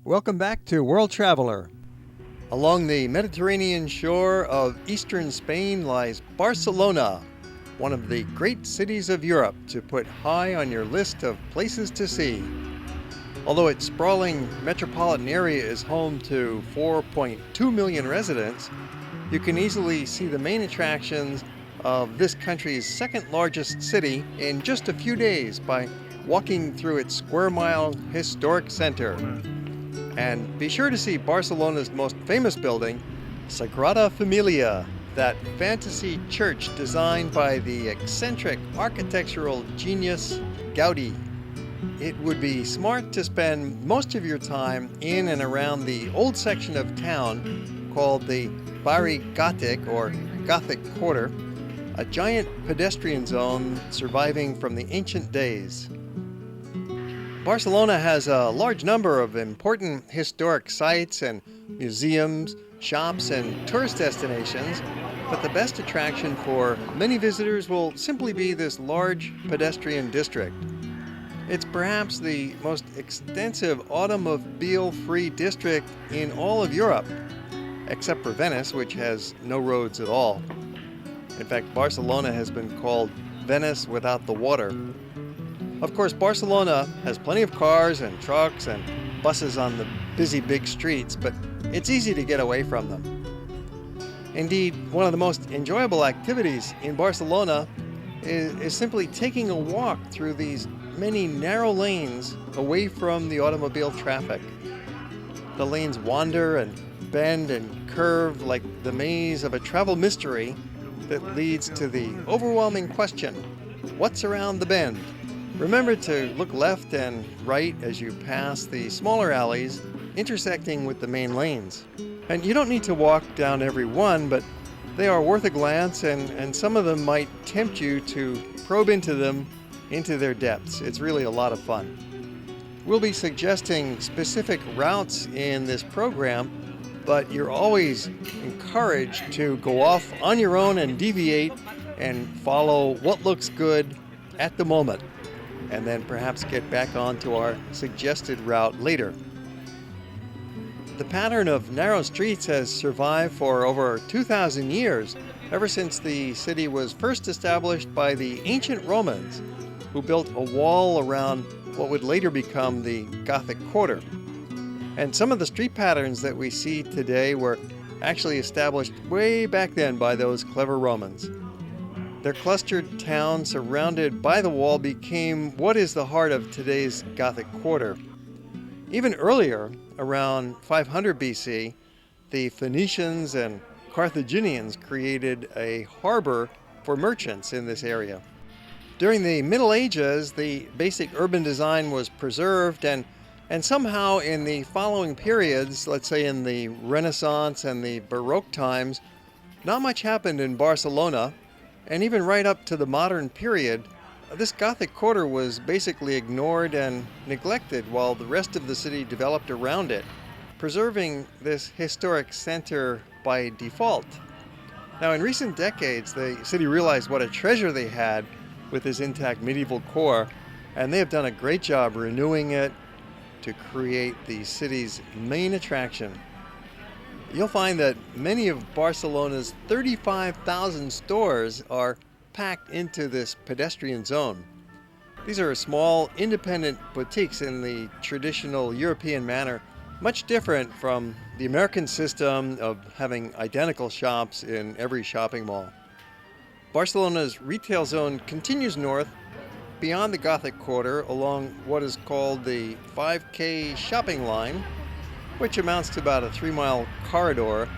Welcome back to World Traveler. Along the Mediterranean shore of eastern Spain lies Barcelona, one of the great cities of Europe to put high on your list of places to see. Although its sprawling metropolitan area is home to 4.2 million residents, you can easily see the main attractions of this country's second largest city in just a few days by walking through its square-mile historic center. And be sure to see Barcelona's most famous building, Sagrada Familia, that fantasy church designed by the eccentric architectural genius Gaudi. It would be smart to spend most of your time in and around the old section of town called the Barri Gothic or Gothic Quarter, a giant pedestrian zone surviving from the ancient days. Barcelona has a large number of important historic sites and museums, shops, and tourist destinations, but the best attraction for many visitors will simply be this large pedestrian district. It's perhaps the most extensive automobile-free district in all of Europe, except for Venice, which has no roads at all. In fact, Barcelona has been called Venice without the water. Of course, Barcelona has plenty of cars and trucks and buses on the busy big streets, but it's easy to get away from them. Indeed, one of the most enjoyable activities in Barcelona is simply taking a walk through these many narrow lanes away from the automobile traffic. The lanes wander and bend and curve like the maze of a travel mystery that leads to the overwhelming question, what's around the bend? Remember to look left and right as you pass the smaller alleys intersecting with the main lanes. And you don't need to walk down every one, but they are worth a glance, and some of them might tempt you to probe into them, into their depths. It's really a lot of fun. We'll be suggesting specific routes in this program, but you're always encouraged to go off on your own and deviate and follow what looks good at the moment, and then perhaps get back onto our suggested route later. The pattern of narrow streets has survived for over 2,000 years, ever since the city was first established by the ancient Romans, who built a wall around what would later become the Gothic Quarter. And some of the street patterns that we see today were actually established way back then by those clever Romans. Their clustered town surrounded by the wall became what is the heart of today's Gothic Quarter. Even earlier, around 500 BC, the Phoenicians and Carthaginians created a harbor for merchants in this area. During the Middle Ages, the basic urban design was preserved, and somehow in the following periods, let's say in the Renaissance and the Baroque times, not much happened in Barcelona. And even right up to the modern period, this Gothic Quarter was basically ignored and neglected while the rest of the city developed around it, preserving this historic center by default. Now, in recent decades, the city realized what a treasure they had with this intact medieval core, and they have done a great job renewing it to create the city's main attraction. You'll find that many of Barcelona's 35,000 stores are packed into this pedestrian zone. These are small, independent boutiques in the traditional European manner, much different from the American system of having identical shops in every shopping mall. Barcelona's retail zone continues north beyond the Gothic Quarter along what is called the 5K shopping line, which amounts to about a 3-mile corridor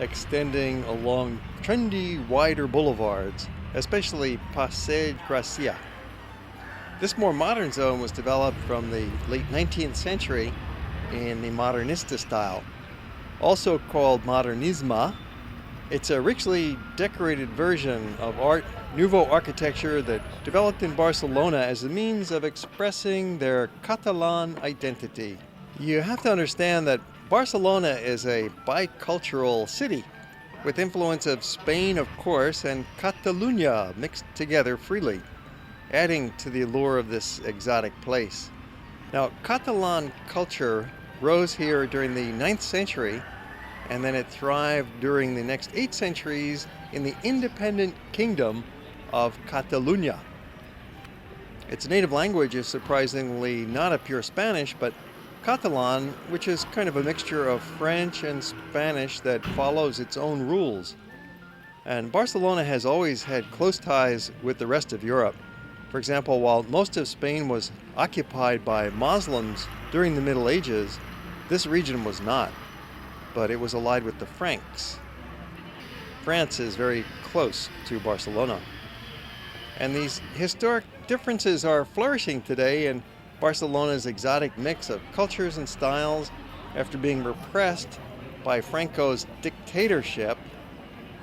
extending along trendy, wider boulevards, especially Passeig Gracia. This more modern zone was developed from the late 19th century in the Modernista style, also called Modernisme. It's a richly decorated version of Art Nouveau architecture that developed in Barcelona as a means of expressing their Catalan identity. You have to understand that Barcelona is a bicultural city, with influence of Spain, of course, and Catalunya mixed together freely, adding to the allure of this exotic place. Now, Catalan culture rose here during the 9th century, and then it thrived during the next 8 centuries in the independent kingdom of Catalunya. Its native language is surprisingly not a pure Spanish, but Catalan, which is kind of a mixture of French and Spanish that follows its own rules. And Barcelona has always had close ties with the rest of Europe. For example, while most of Spain was occupied by Muslims during the Middle Ages, this region was not, but it was allied with the Franks. France is very close to Barcelona. And these historic differences are flourishing today in Barcelona's exotic mix of cultures and styles after being repressed by Franco's dictatorship,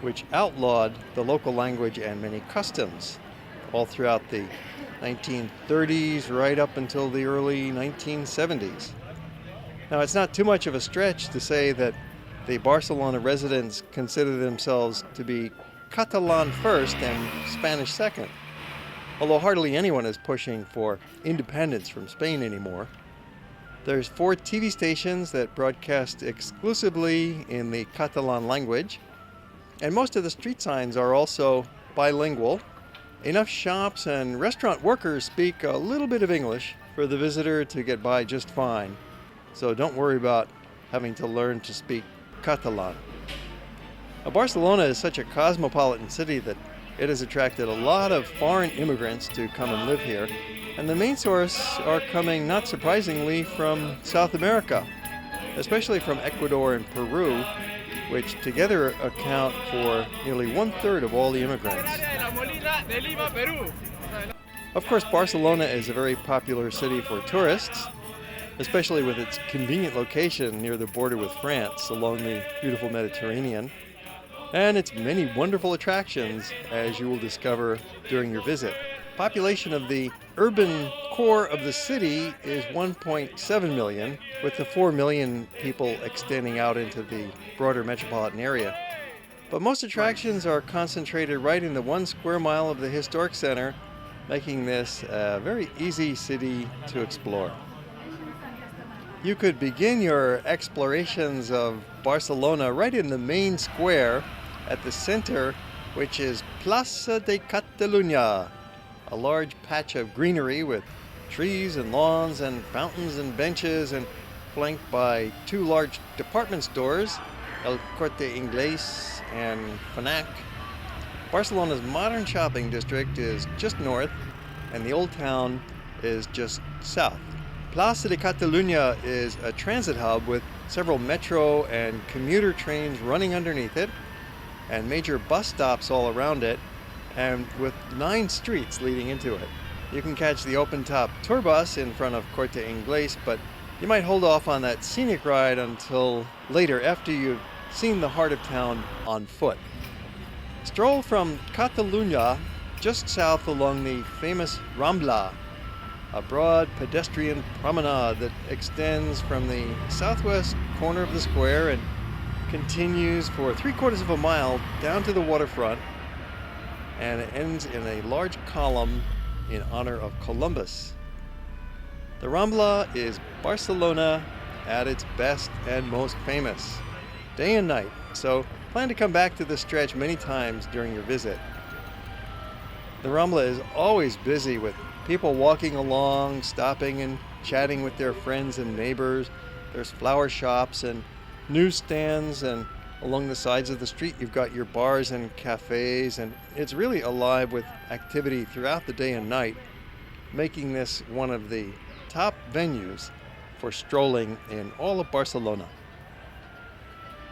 which outlawed the local language and many customs all throughout the 1930s right up until the early 1970s. Now, it's not too much of a stretch to say that the Barcelona residents consider themselves to be Catalan first and Spanish second, although hardly anyone is pushing for independence from Spain anymore. There's 4 TV stations that broadcast exclusively in the Catalan language, and most of the street signs are also bilingual. Enough shops and restaurant workers speak a little bit of English for the visitor to get by just fine, so don't worry about having to learn to speak Catalan. Now, Barcelona is such a cosmopolitan city that it has attracted a lot of foreign immigrants to come and live here, and the main source are coming, not surprisingly, from South America, especially from Ecuador and Peru, which together account for nearly 1/3 of all the immigrants. Of course, Barcelona is a very popular city for tourists, especially with its convenient location near the border with France along the beautiful Mediterranean, and its many wonderful attractions, as you will discover during your visit. Population of the urban core of the city is 1.7 million, with the 4 million people extending out into the broader metropolitan area. But most attractions are concentrated right in the 1 square mile of the historic center, making this a very easy city to explore. You could begin your explorations of Barcelona right in the main square at the center, which is Placa de Catalunya, a large patch of greenery with trees and lawns and fountains and benches, and flanked by 2 large department stores, El Corte Inglés and Fnac. Barcelona's modern shopping district is just north, and the old town is just south. Placa de Catalunya is a transit hub with several metro and commuter trains running underneath it, and major bus stops all around it, and with 9 streets leading into it. You can catch the open-top tour bus in front of Corte Inglés, but you might hold off on that scenic ride until later, after you've seen the heart of town on foot. Stroll from Catalunya just south along the famous Rambla, a broad pedestrian promenade that extends from the southwest corner of the square and continues for 3/4 of a mile down to the waterfront, and it ends in a large column in honor of Columbus. The Rambla is Barcelona at its best and most famous, day and night, so plan to come back to this stretch many times during your visit. The Rambla is always busy with people walking along, stopping and chatting with their friends and neighbors. There's flower shops and newsstands, and along the sides of the street you've got your bars and cafes, and it's really alive with activity throughout the day and night, making this one of the top venues for strolling in all of Barcelona.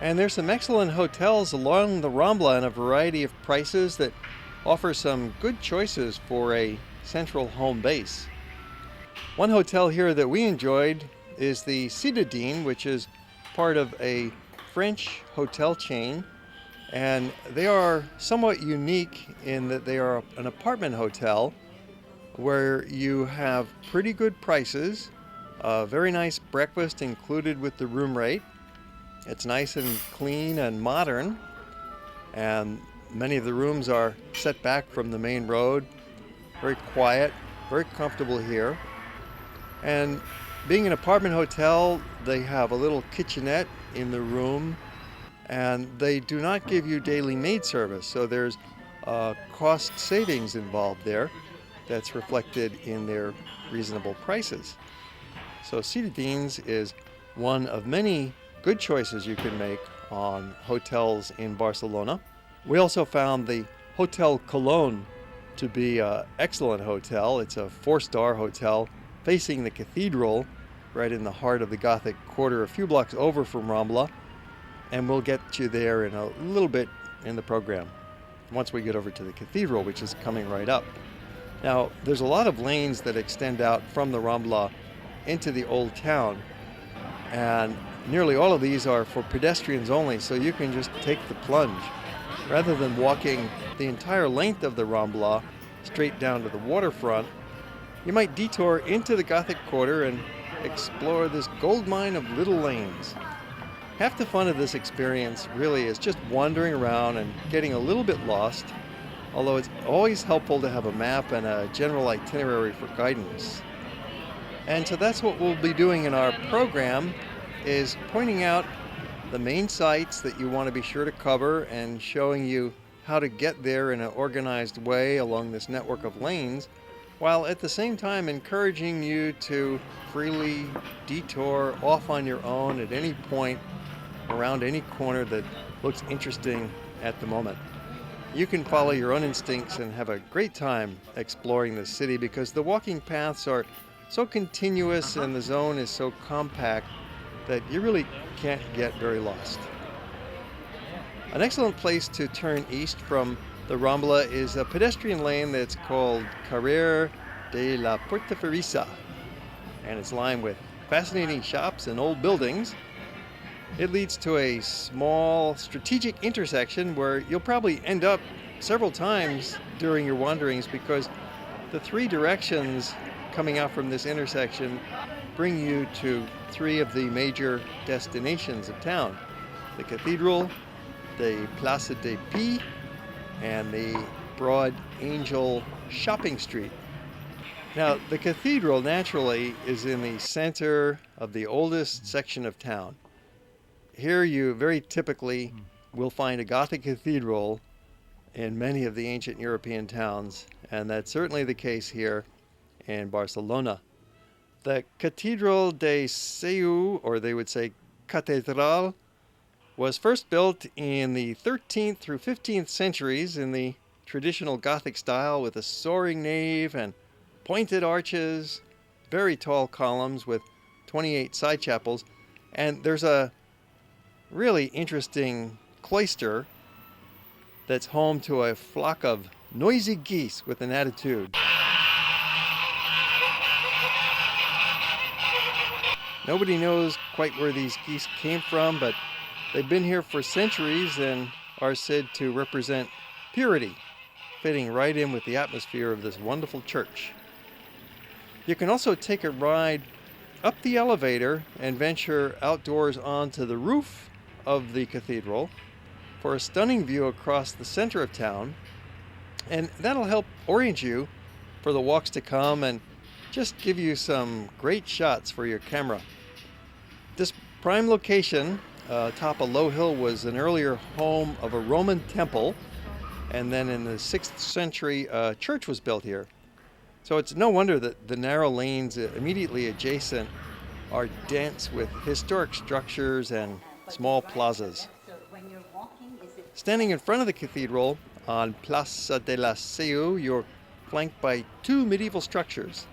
And there's some excellent hotels along the Rambla and a variety of prices that offer some good choices for a central home base. One hotel here that we enjoyed is the Citadine, which is part of a French hotel chain, and they are somewhat unique in that they are an apartment hotel where you have pretty good prices, a very nice breakfast included with the room rate. It's nice and clean and modern, and many of the rooms are set back from the main road, very quiet, very comfortable here. And Being an apartment hotel, they have a little kitchenette in the room, and they do not give you daily maid service, so there's cost savings involved there that's reflected in their reasonable prices. So Citadines is one of many good choices you can make on hotels in Barcelona. We also found the Hotel Colón to be an excellent hotel. It's a 4-star hotel facing the cathedral right in the heart of the Gothic Quarter, a few blocks over from Rambla, and we'll get you there in a little bit in the program once we get over to the cathedral, which is coming right up. Now, there's a lot of lanes that extend out from the Rambla into the old town, and nearly all of these are for pedestrians only, so you can just take the plunge. Rather than walking the entire length of the Rambla straight down to the waterfront, you might detour into the Gothic Quarter and explore this goldmine of little lanes. Half the fun of this experience really is just wandering around and getting a little bit lost, although it's always helpful to have a map and a general itinerary for guidance. And so that's what we'll be doing in our program, is pointing out the main sites that you want to be sure to cover and showing you how to get there in an organized way along this network of lanes, while at the same time encouraging you to freely detour off on your own at any point around any corner that looks interesting at the moment. You can follow your own instincts and have a great time exploring the city because the walking paths are so continuous and the zone is so compact that you really can't get very lost. An excellent place to turn east from the Rambla is a pedestrian lane that's called Carrer de la Portaferissa, and it's lined with fascinating shops and old buildings. It leads to a small strategic intersection where you'll probably end up several times during your wanderings because the 3 directions coming out from this intersection bring you to 3 of the major destinations of town: the Cathedral, the Plaza de St, and the Broad Angel Shopping Street. Now, the Cathedral naturally is in the center of the oldest section of town. Here you very typically will find a Gothic cathedral in many of the ancient European towns, and that's certainly the case here in Barcelona. The Cathedral de St, or they would say Cathedral, was first built in the 13th through 15th centuries in the traditional Gothic style with a soaring nave and pointed arches, very tall columns with 28 side chapels, and there's a really interesting cloister that's home to a flock of noisy geese with an attitude. Nobody knows quite where these geese came from, but they've been here for centuries and are said to represent purity, fitting right in with the atmosphere of this wonderful church. You can also take a ride up the elevator and venture outdoors onto the roof of the cathedral for a stunning view across the center of town, and that'll help orient you for the walks to come and just give you some great shots for your camera. This prime location atop a low hill was an earlier home of a Roman temple, and then in the 6th century a church was built here. So it's no wonder that the narrow lanes immediately adjacent are dense with historic structures and small plazas. Standing in front of the cathedral on Placa de St, you're flanked by 2 medieval structures.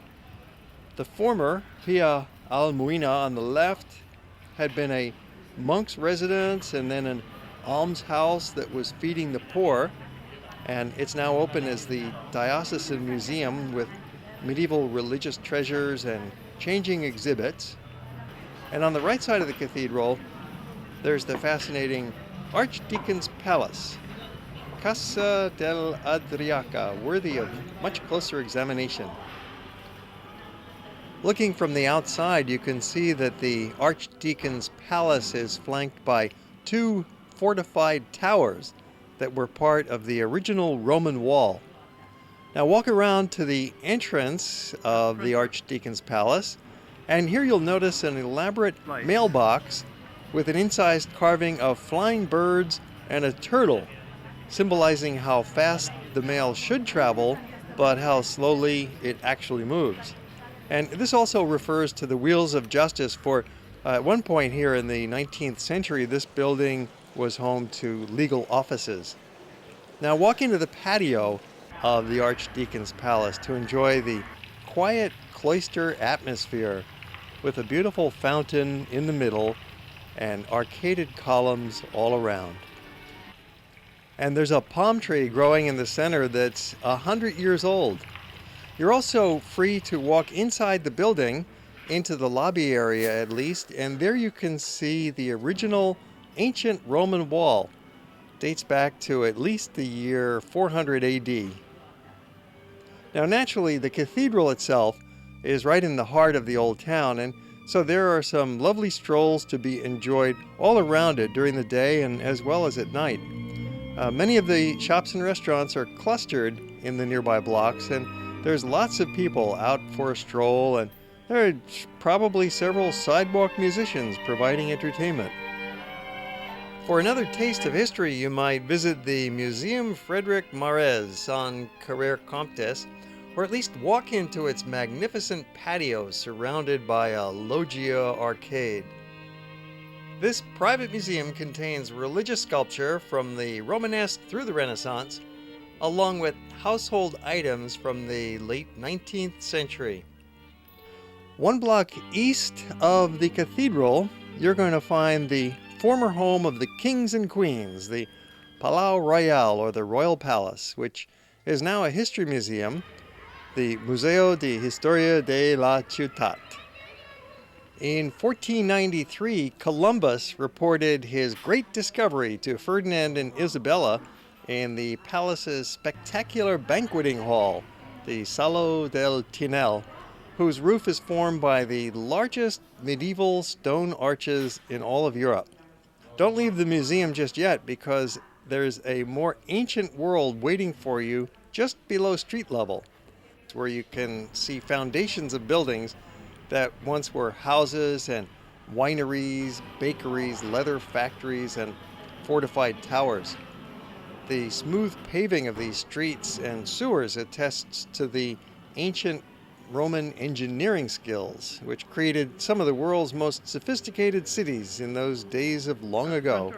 The former, Pia Almuina on the left, had been a monk's residence and then an almshouse that was feeding the poor, and it's now open as the Diocesan Museum with medieval religious treasures and changing exhibits. And on the right side of the cathedral, there's the fascinating Archdeacon's Palace, Casa del Adriaca, worthy of much closer examination. Looking from the outside, you can see that the Archdeacon's Palace is flanked by 2 fortified towers that were part of the original Roman wall. Now walk around to the entrance of the Archdeacon's Palace, And here you'll notice an elaborate mailbox with an incised carving of flying birds and a turtle, symbolizing how fast the mail should travel, but how slowly it actually moves. And this also refers to the wheels of justice, for at one point here in the 19th century, this building was home to legal offices. Now walk into the patio of the Archdeacon's Palace to enjoy the quiet cloister atmosphere with a beautiful fountain in the middle and arcaded columns all around. And there's a palm tree growing in the center that's 100 years old. You're also free to walk inside the building, into the lobby area at least, and there you can see the original ancient Roman wall. Dates back to at least the year 400 AD. Now naturally, the cathedral itself is right in the heart of the old town, and so there are some lovely strolls to be enjoyed all around it during the day and as well as at night. Many of the shops and restaurants are clustered in the nearby blocks, and there's lots of people out for a stroll, and there are probably several sidewalk musicians providing entertainment. For another taste of history, you might visit the Museum Frédéric Marès on Carrère Comtesse, or at least walk into its magnificent patio surrounded by a loggia arcade. This private museum contains religious sculpture from the Romanesque through the Renaissance, along with household items from the late 19th century. One block east of the cathedral, you're going to find the former home of the kings and queens, the Plaça Real, or the Royal Palace, which is now a history museum, the Museo de Historia de la Ciutat. In 1493, Columbus reported his great discovery to Ferdinand and Isabella in the palace's spectacular banqueting hall, the Sala del Tinel, whose roof is formed by the largest medieval stone arches in all of Europe. Don't leave the museum just yet, because there's a more ancient world waiting for you just below street level, where you can see foundations of buildings that once were houses and wineries, bakeries, leather factories, and fortified towers. The smooth paving of these streets and sewers attests to the ancient Roman engineering skills, which created some of the world's most sophisticated cities in those days of long ago.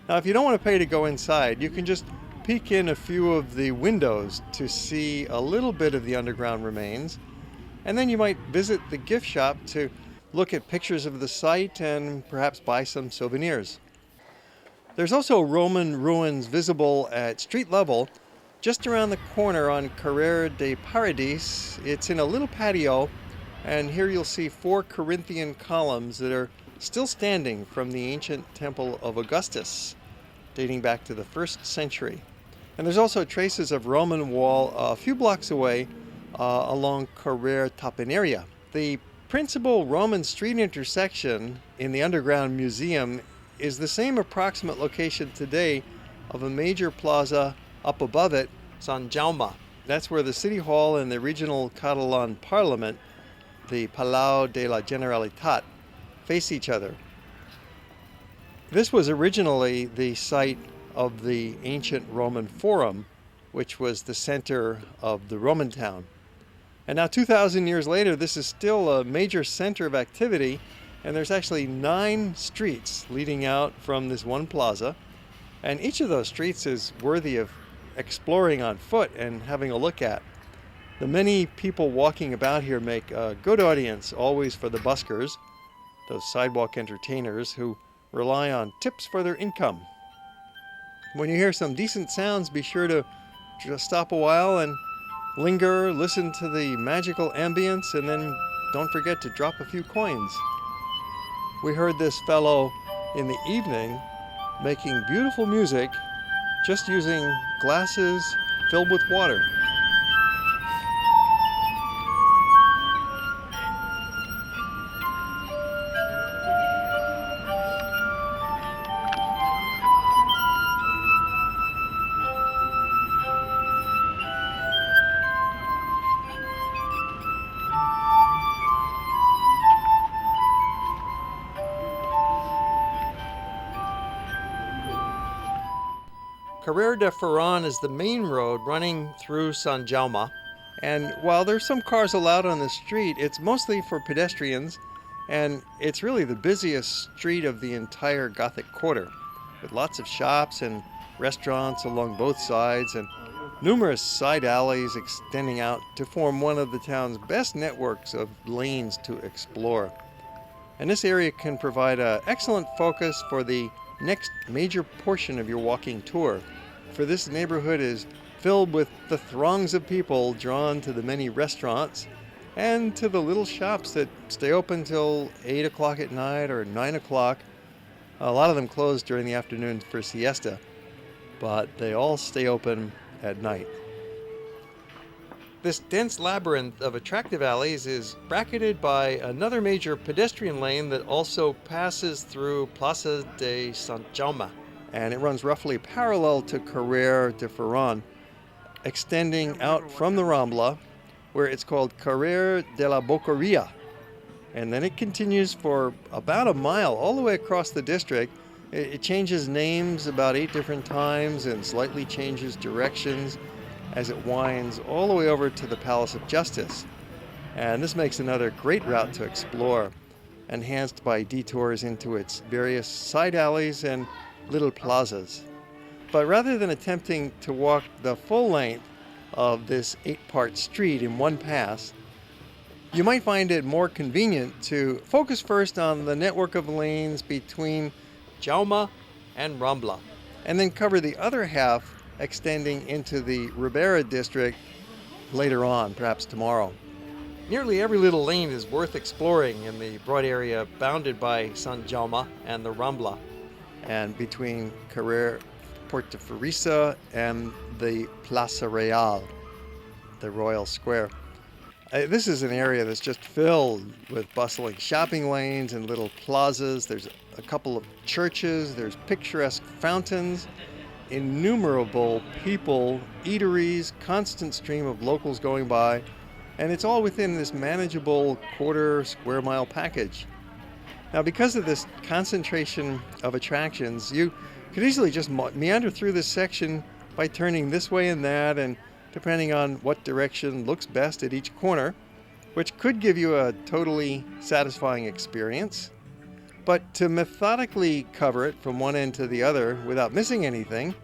Now, if you don't want to pay to go inside, you can just peek in a few of the windows to see a little bit of the underground remains, and then you might visit the gift shop to look at pictures of the site and perhaps buy some souvenirs. There's also Roman ruins visible at street level just around the corner on Carrère de Paradis. It's in a little patio, and here you'll see 4 Corinthian columns that are still standing from the ancient temple of Augustus, dating back to the 1st century. And there's also traces of Roman wall a few blocks away along Carrère Tapineria. The principal Roman street intersection in the underground museum is the same approximate location today of a major plaza up above it, Sant Jaume. That's where the City Hall and the regional Catalan Parliament, the Palau de la Generalitat, face each other. This was originally the site of the ancient Roman Forum, which was the center of the Roman town. And now 2,000 years later, this is still a major center of activity, and there's actually 9 streets leading out from this one plaza, and each of those streets is worthy of exploring on foot and having a look at. The many people walking about here make a good audience always for the buskers, those sidewalk entertainers who rely on tips for their income. When you hear some decent sounds, be sure to just stop a while and linger, listen to the magical ambience, and then don't forget to drop a few coins. We heard this fellow in the evening making beautiful music just using glasses filled with water. Carrer de Farran is the main road running through Sant Jaume, and while there's some cars allowed on the street, it's mostly for pedestrians, and it's really the busiest street of the entire Gothic Quarter, with lots of shops and restaurants along both sides and numerous side alleys extending out to form one of the town's best networks of lanes to explore. And this area can provide an excellent focus for the next major portion of your walking tour, for this neighborhood is filled with the throngs of people drawn to the many restaurants and to the little shops that stay open till 8 o'clock at night or 9 o'clock. A lot of them close during the afternoon for siesta, but they all stay open at night. This dense labyrinth of attractive alleys is bracketed by another major pedestrian lane that also passes through Placa de St, and it runs roughly parallel to Carrer de Farran, extending out from the Rambla, where it's called Carrer de la Boqueria. And then it continues for about a mile all the way across the district. It changes names about 8 different times and slightly changes directions as it winds all the way over to the Palace of Justice. And this makes another great route to explore, enhanced by detours into its various side alleys and little plazas. But rather than attempting to walk the full length of this 8-part street in one pass, you might find it more convenient to focus first on the network of lanes between Jaume and Rambla, and then cover the other half extending into the Ribera district later on, perhaps tomorrow. Nearly every little lane is worth exploring in the broad area bounded by Sant Jaume and the Rambla, and between Carrer Portaferissa and the Plaza Real, the Royal Square. This is an area that's just filled with bustling shopping lanes and little plazas. There's a couple of churches, there's picturesque fountains, innumerable people, eateries, constant stream of locals going by, and it's all within this manageable quarter square mile package. Now, because of this concentration of attractions, you could easily just meander through this section by turning this way and that, and depending on what direction looks best at each corner, which could give you a totally satisfying experience. But to methodically cover it from one end to the other without missing anything,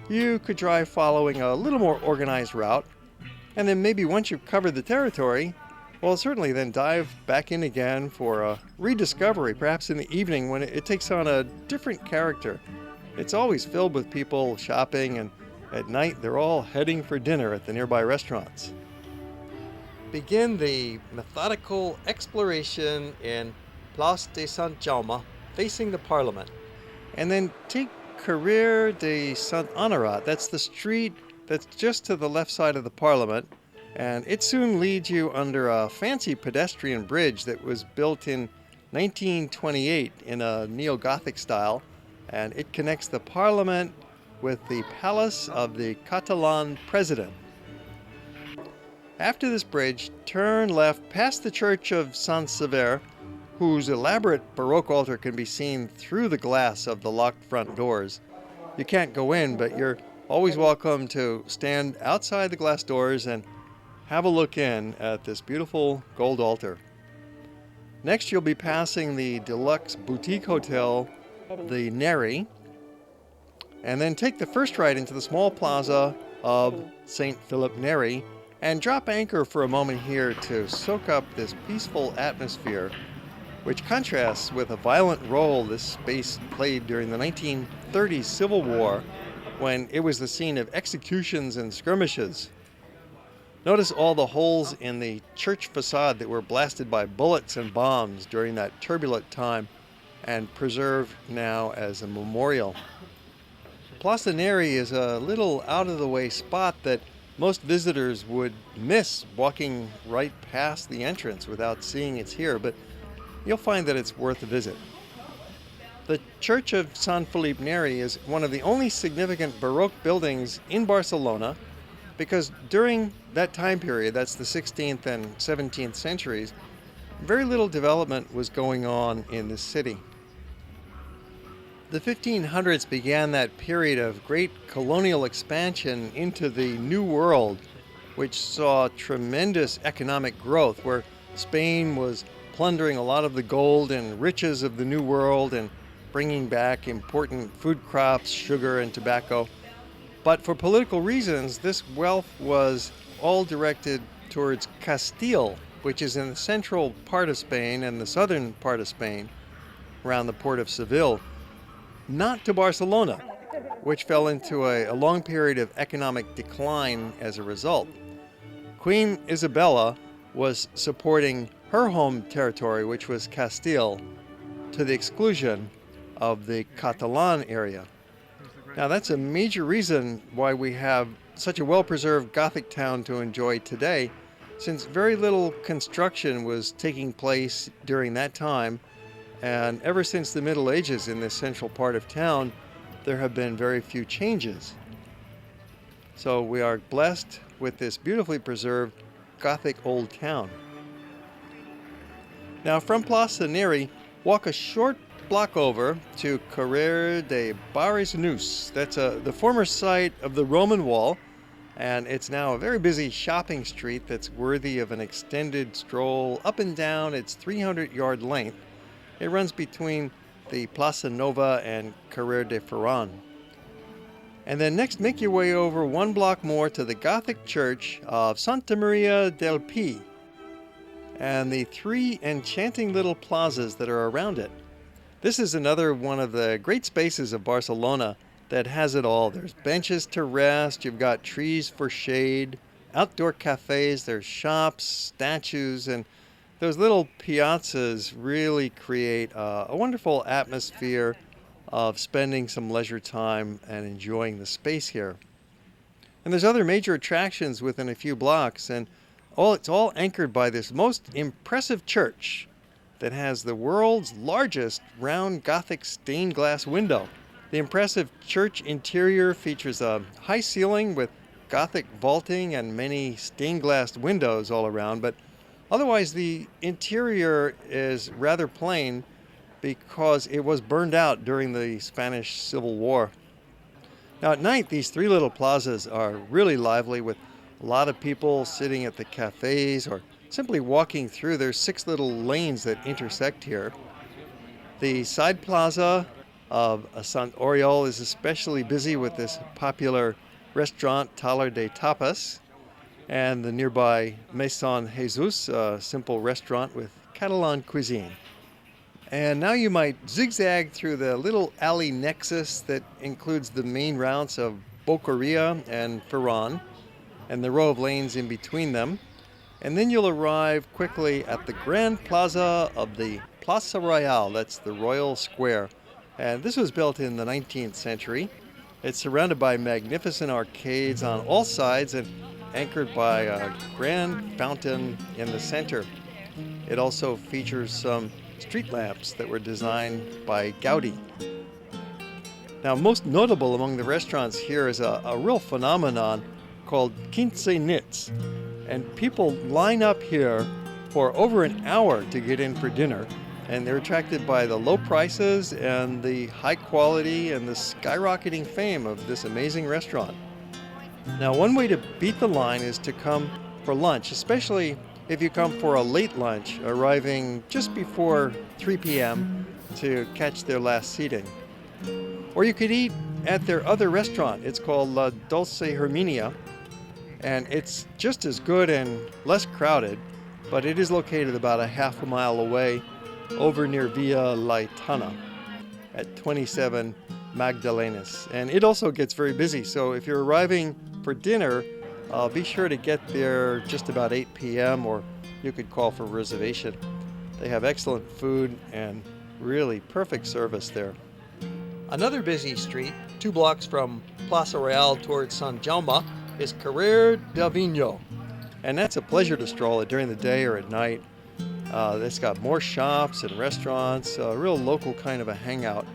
you could try following a little more organized route, and then maybe once you've covered the territory, well, certainly then dive back in again for a rediscovery, perhaps in the evening when it takes on a different character. It's always filled with people shopping, and at night they're all heading for dinner at the nearby restaurants. Begin the methodical exploration in Place de St Jaume, facing the Parliament, and then take Carrer de St Honorat. That's the street that's just to the left side of the Parliament, and it soon leads you under a fancy pedestrian bridge that was built in 1928 in a neo-Gothic style, and it connects the Parliament with the palace of the Catalan president. After this bridge, turn left past the church of Sant Sever, whose elaborate Baroque altar can be seen through the glass of the locked front doors. You can't go in, but you're always welcome to stand outside the glass doors and have a look in at this beautiful gold altar. Next, you'll be passing the deluxe boutique hotel, the Neri, and then take the first right into the small plaza of St. Philip Neri and drop anchor for a moment here to soak up this peaceful atmosphere, which contrasts with a violent role this space played during the 1930s Civil War, when it was the scene of executions and skirmishes. Notice all the holes in the church facade that were blasted by bullets and bombs during that turbulent time and preserved now as a memorial. Placa Neri is a little out-of-the-way spot that most visitors would miss walking right past the entrance without seeing it's here, but you'll find that it's worth a visit. The Church of Sant Felip Neri is one of the only significant Baroque buildings in Barcelona, because during that time period, that's the 16th and 17th centuries, very little development was going on in this city. The 1500s began that period of great colonial expansion into the New World, which saw tremendous economic growth, where Spain was plundering a lot of the gold and riches of the New World and bringing back important food crops, sugar, and tobacco. But for political reasons, this wealth was all directed towards Castile, which is in the central part of Spain and the southern part of Spain, around the port of Seville, not to Barcelona, which fell into a long period of economic decline as a result. Queen Isabella was supporting her home territory, which was Castile, to the exclusion of the Catalan area. Now that's a major reason why we have such a well-preserved Gothic town to enjoy today, since very little construction was taking place during that time, and ever since the Middle Ages in this central part of town, there have been very few changes. So we are blessed with this beautifully preserved Gothic old town. Now from Plaça Neri, walk a short block over to Carrer de Barris. That's the former site of the Roman wall, and it's now a very busy shopping street that's worthy of an extended stroll up and down its 300-yard length. It runs between the Plaça Nova and Carrer de Farran. And then next, make your way over one block more to the Gothic church of Santa Maria del Pi and the three enchanting little plazas that are around it. This is another one of the great spaces of Barcelona that has it all. There's benches to rest, you've got trees for shade, outdoor cafes, there's shops, statues, and those little piazzas really create a wonderful atmosphere of spending some leisure time and enjoying the space here. And there's other major attractions within a few blocks, and it's all anchored by this most impressive church that has the world's largest round Gothic stained glass window. The impressive church interior features a high ceiling with Gothic vaulting and many stained glass windows all around, but otherwise the interior is rather plain because it was burned out during the Spanish Civil War. Now at night, these three little plazas are really lively with a lot of people sitting at the cafes or simply walking through. There's 6 little lanes that intersect here. The side plaza of Sant Oriol is especially busy with this popular restaurant Taller de Tapas and the nearby Maison Jesus, a simple restaurant with Catalan cuisine. And now you might zigzag through the little alley nexus that includes the main routes of Boqueria and Farran and the row of lanes in between them. And then you'll arrive quickly at the Grand Plaza of the Plaza Real, that's the Royal Square. And this was built in the 19th century. It's surrounded by magnificent arcades on all sides and anchored by a grand fountain in the center. It also features some street lamps that were designed by Gaudi. Now, most notable among the restaurants here is a real phenomenon called 15 nits. And people line up here for over an hour to get in for dinner. And they're attracted by the low prices and the high quality and the skyrocketing fame of this amazing restaurant. Now, one way to beat the line is to come for lunch, especially if you come for a late lunch, arriving just before 3 p.m. to catch their last seating. Or you could eat at their other restaurant. It's called La Dulce Herminia, and it's just as good and less crowded, but it is located about a half a mile away over near Via Laetana at 27 Magdalenas. And it also gets very busy, so if you're arriving for dinner, be sure to get there just about 8 p.m. or you could call for a reservation. They have excellent food and really perfect service there. Another busy street, 2 blocks from Plaza Real towards Sant Jaume, is Carrer del Vino. And that's a pleasure to stroll it during the day or at night. It's got more shops and restaurants, a real local kind of a hangout.